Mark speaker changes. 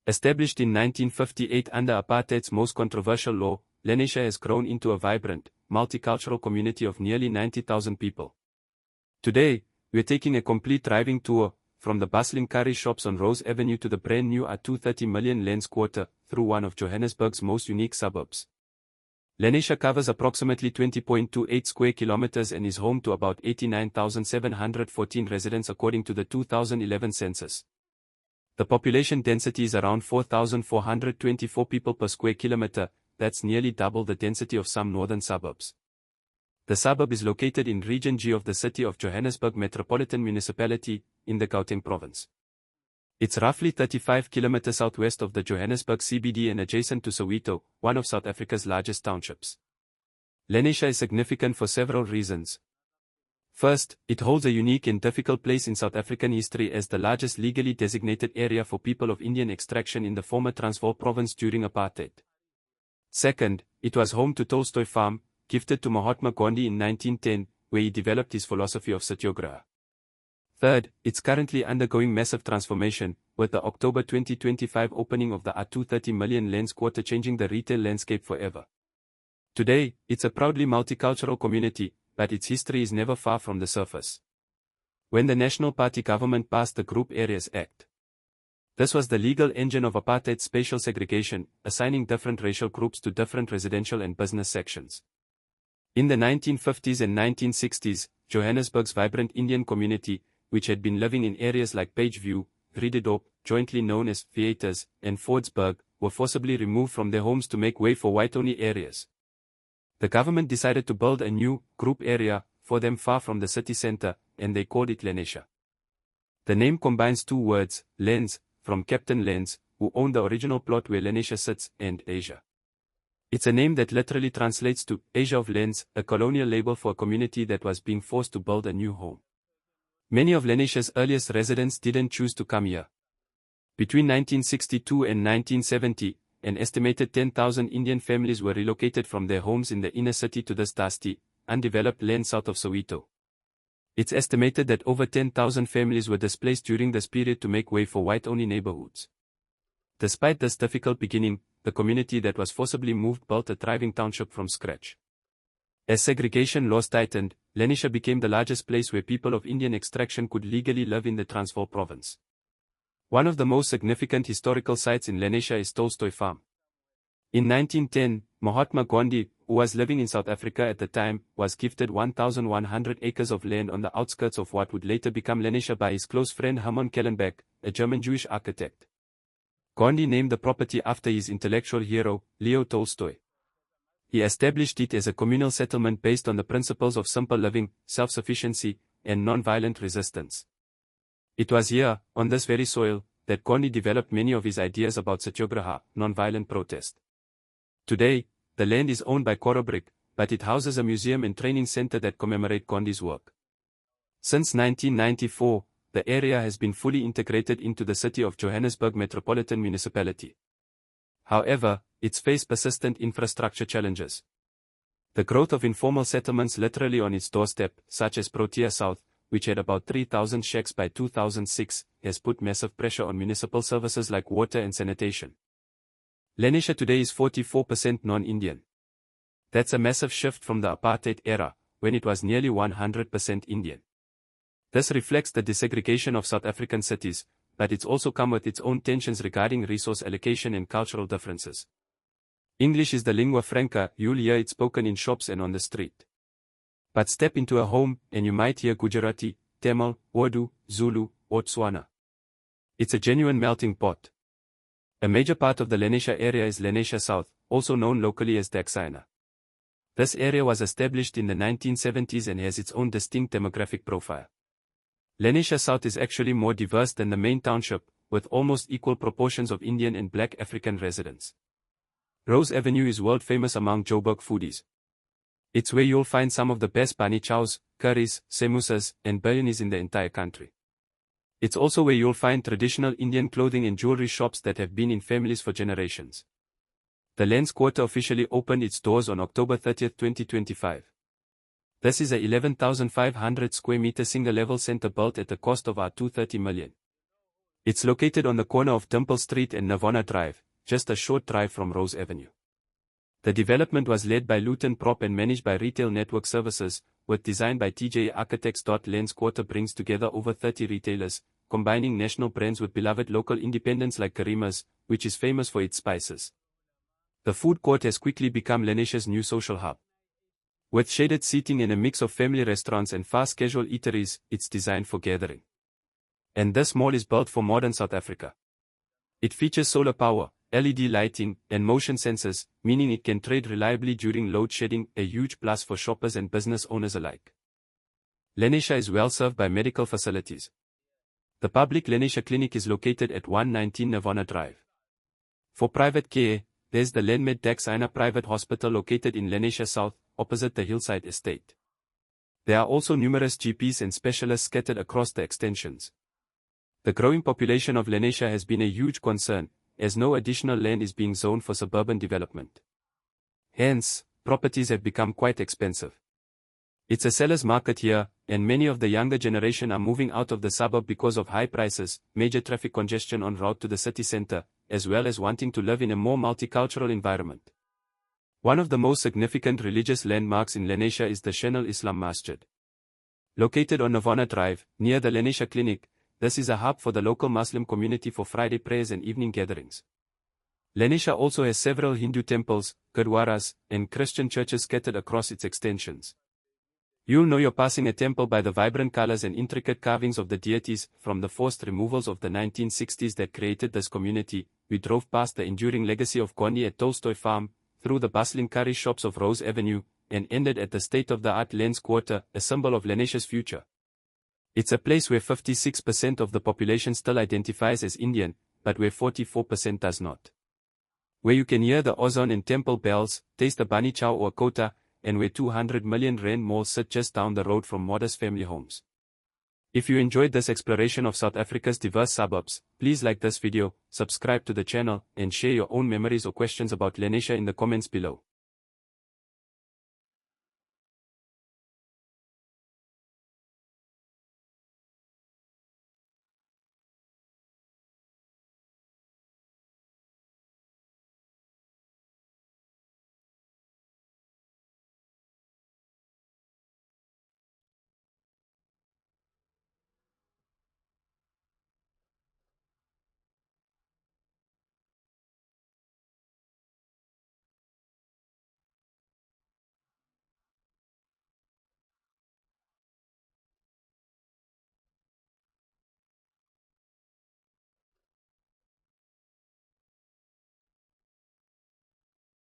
Speaker 1: Established in 1958 under apartheid's most controversial law, Lenasia has grown into a vibrant, multicultural community of nearly 90,000 people. Today, we're taking a complete driving tour, from the bustling curry shops on Rose Avenue to the brand new R230 million Lenz Quarter, through one of Johannesburg's most unique suburbs. Lenasia covers approximately 20.28 square kilometers and is home to about 89,714 residents according to the 2011 census. The population density is around 4,424 people per square kilometer, that's nearly double the density of some northern suburbs. The suburb is located in Region G of the City of Johannesburg Metropolitan Municipality, in the Gauteng province. It's roughly 35 kilometers southwest of the Johannesburg CBD and adjacent to Soweto, one of South Africa's largest townships. Lenasia is significant for several reasons. First, it holds a unique and difficult place in South African history as the largest legally designated area for people of Indian extraction in the former Transvaal province during apartheid. Second, it was home to Tolstoy Farm, gifted to Mahatma Gandhi in 1910, where he developed his philosophy of satyagraha. Third, it's currently undergoing massive transformation, with the October 2025 opening of the R230 million Lenz Quarter changing the retail landscape forever. Today, it's a proudly multicultural community, but its history is never far from the surface. When the National Party government passed the Group Areas Act, this was the legal engine of apartheid's spatial segregation, assigning different racial groups to different residential and business sections. In the 1950s and 1960s, Johannesburg's vibrant Indian community, which had been living in areas like Pageview, Vredendorp, jointly known as Theaters, and Fordsburg, were forcibly removed from their homes to make way for white-only areas. The government decided to build a new, group area, for them far from the city center, and they called it Lenasia. The name combines two words, Lenz, from Captain Lenz, who owned the original plot where Lenasia sits, and Asia. It's a name that literally translates to Asia of Lenz, a colonial label for a community that was being forced to build a new home. Many of Lenasia's earliest residents didn't choose to come here. Between 1962 and 1970, an estimated 10,000 Indian families were relocated from their homes in the inner city to this dusty, undeveloped land south of Soweto. It's estimated that over 10,000 families were displaced during this period to make way for white-only neighborhoods. Despite this difficult beginning, the community that was forcibly moved built a thriving township from scratch. As segregation laws tightened, Lenasia became the largest place where people of Indian extraction could legally live in the Transvaal province. One of the most significant historical sites in Lenasia is Tolstoy Farm. In 1910, Mahatma Gandhi, who was living in South Africa at the time, was gifted 1,100 acres of land on the outskirts of what would later become Lenasia by his close friend Hermann Kellenbeck, a German Jewish architect. Gandhi named the property after his intellectual hero, Leo Tolstoy. He established it as a communal settlement based on the principles of simple living, self-sufficiency, and non-violent resistance. It was here, on this very soil, that Gandhi developed many of his ideas about satyagraha, non-violent protest. Today, the land is owned by Joburg, but it houses a museum and training center that commemorate Gandhi's work. Since 1994, the area has been fully integrated into the City of Johannesburg Metropolitan Municipality. However, it's faced persistent infrastructure challenges. The growth of informal settlements literally on its doorstep, such as Protea South, which had about 3,000 shacks by 2006, has put massive pressure on municipal services like water and sanitation. Lenasia today is 44% non-Indian. That's a massive shift from the apartheid era, when it was nearly 100% Indian. This reflects the desegregation of South African cities, but it's also come with its own tensions regarding resource allocation and cultural differences. English is the lingua franca, you'll hear it spoken in shops and on the street. But step into a home, and you might hear Gujarati, Tamil, Urdu, Zulu, or Tswana. It's a genuine melting pot. A major part of the Lenasia area is Lenasia South, also known locally as Daxina. This area was established in the 1970s and has its own distinct demographic profile. Lenasia South is actually more diverse than the main township, with almost equal proportions of Indian and Black African residents. Rose Avenue is world famous among Joburg foodies. It's where you'll find some of the best bani chows, curries, samosas, and biryanis in the entire country. It's also where you'll find traditional Indian clothing and jewelry shops that have been in families for generations. The Lenz Quarter officially opened its doors on October 30, 2025. This is a 11,500 square meter single-level center built at the cost of R230 million. It's located on the corner of Temple Street and Navona Drive, just a short drive from Rose Avenue. The development was led by Luton Prop and managed by Retail Network Services, with design by TJ Architects. Lenz Quarter brings together over 30 retailers, combining national brands with beloved local independents like Karima's, which is famous for its spices. The food court has quickly become Lenasia's new social hub. With shaded seating and a mix of family restaurants and fast casual eateries, it's designed for gathering. And this mall is built for modern South Africa. It features solar power, LED lighting, and motion sensors, meaning it can trade reliably during load shedding, a huge plus for shoppers and business owners alike. Lenasia is well served by medical facilities. The public Lenasia Clinic is located at 119 Navona Drive. For private care, there's the Lenmed Daxina Private Hospital located in Lenasia South, opposite the Hillside Estate. There are also numerous GPs and specialists scattered across the extensions. The growing population of Lenasia has been a huge concern, as no additional land is being zoned for suburban development. Hence, properties have become quite expensive. It's a seller's market here, and many of the younger generation are moving out of the suburb because of high prices, major traffic congestion en route to the city center, as well as wanting to live in a more multicultural environment. One of the most significant religious landmarks in Lenasia is the Shenal Islam Masjid. Located on Navona Drive, near the Lenasia Clinic, this is a hub for the local Muslim community for Friday prayers and evening gatherings. Lenasia also has several Hindu temples, gurdwaras, and Christian churches scattered across its extensions. You'll know you're passing a temple by the vibrant colors and intricate carvings of the deities. From the forced removals of the 1960s that created this community, we drove past the enduring legacy of Gandhi at Tolstoy Farm, through the bustling curry shops of Rose Avenue, and ended at the state-of-the-art Lenz Quarter, a symbol of Lenasia's future. It's a place where 56% of the population still identifies as Indian, but where 44% does not. Where you can hear the Ozon and temple bells, taste a bani chow or kota, and where 200 million rand malls sit just down the road from modest family homes. If you enjoyed this exploration of South Africa's diverse suburbs, please like this video, subscribe to the channel, and share your own memories or questions about Lenasia in the comments below.